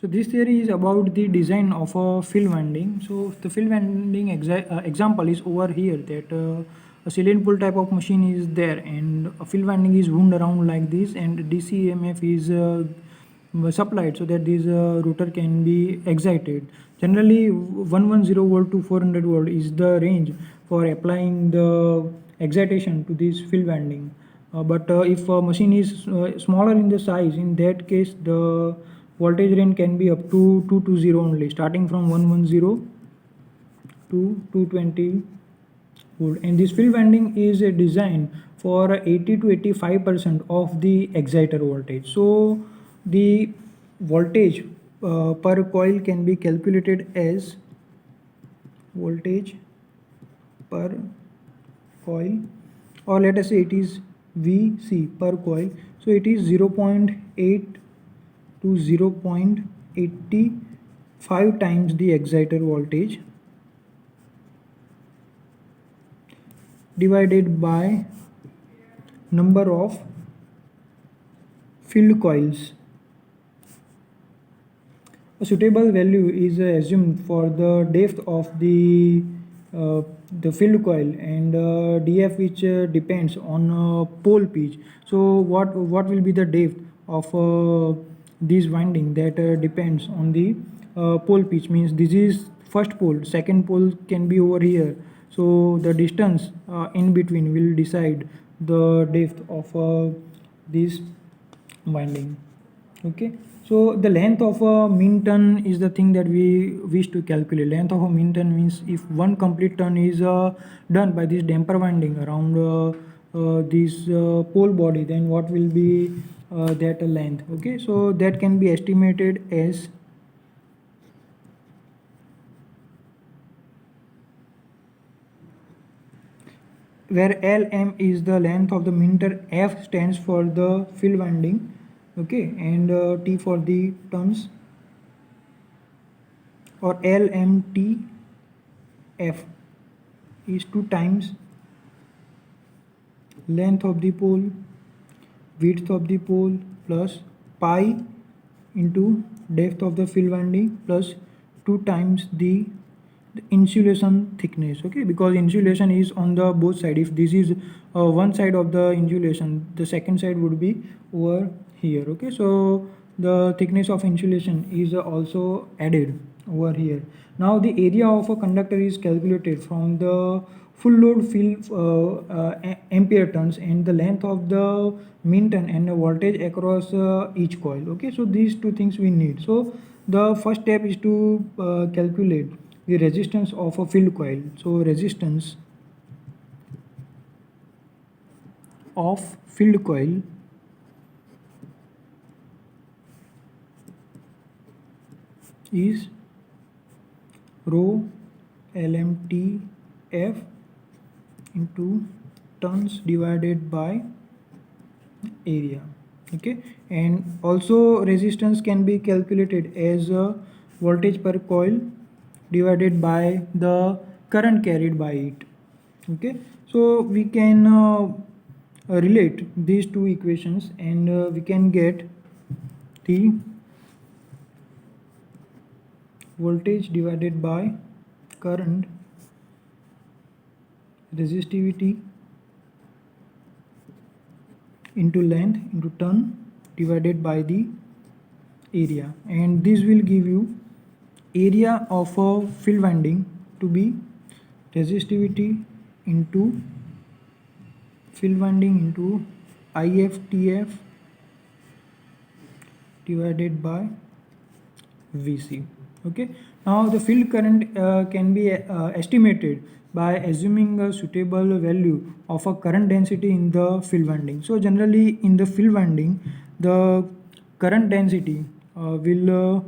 So this theory is about the design of a field winding. So the field winding example is over here, that a cylinder pull type of machine is there and a field winding is wound around like this, and DC EMF is supplied so that this rotor can be excited. Generally 110 volt to 400 volt is the range for applying the excitation to this field winding. But if a machine is smaller in the size, in that case the voltage range can be up to 220 only, starting from 110 to 220 volt. And this field winding is designed for 80 to 85% of the exciter voltage. So the voltage per coil can be calculated as voltage per coil, or let us say it is VC per coil. So it is 0.8 to 0.85 times the exciter voltage divided by number of field coils. A suitable value is assumed for the depth of the field coil, and df, which depends on pole pitch. So what will be the depth of this winding? That depends on the pole pitch, means this is first pole, second pole can be over here, so the distance in between will decide the depth of this winding. Okay, so the length of a mean turn is the thing that we wish to calculate. Length of a mean turn means if one complete turn is done by this damper winding around this pole body, then what will be that length. Okay, so that can be estimated as where Lm is the length of the mean turn, F stands for the field winding, okay, and T for the turns, or LMTF is 2 times length of the pole, width of the pole, plus pi into depth of the field winding, plus 2 times the insulation thickness. Okay, because insulation is on the both side. If this is one side of the insulation, the second side would be over here. Okay, so the thickness of insulation is also added over here. Now the area of a conductor is calculated from the full load field ampere turns and the length of the mean turn and the voltage across each coil. Okay, so these two things we need. So the first step is to calculate the resistance of a field coil. So resistance of field coil is rho LMTF into turns divided by area. Okay, and also resistance can be calculated as voltage per coil divided by the current carried by it. Okay, so we can relate these two equations, and we can get the voltage divided by current, resistivity into length into turn divided by the area, and this will give you area of a field winding to be resistivity into field winding into IFTF divided by VC. Okay, now the field current can be estimated by assuming a suitable value of a current density in the field winding. So generally in the field winding, the current density will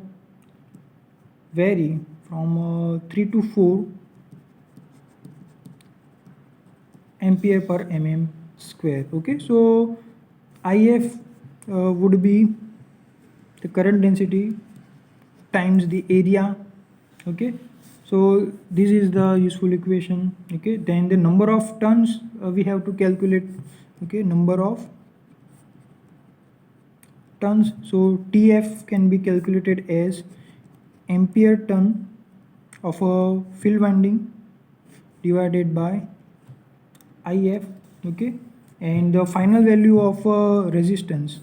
vary from 3 to 4 ampere per mm square. Okay, so IF would be the current density times the area. Okay, so this is the useful equation. Okay, then the number of turns we have to calculate. Okay, number of tons. So TF can be calculated as ampere ton of a field winding divided by IF. Okay, and the final value of resistance,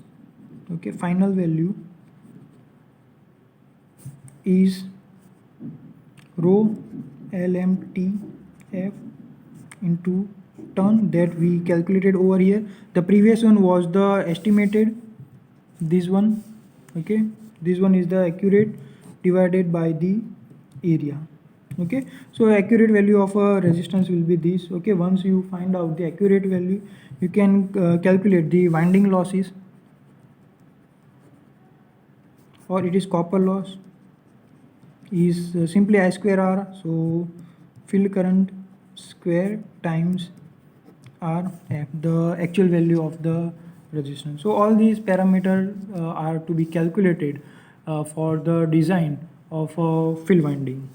okay, final value is rho LMTF into ton that we calculated over here. The previous one was the estimated, this one, okay, this one is the accurate divided by the area. Okay, so accurate value of a resistance will be this. Okay, once you find out the accurate value, you can calculate the winding losses, or it is copper loss is simply I square R. So field current square times R F, the actual value of the resistance. So all these parameters are to be calculated for the design of a field winding.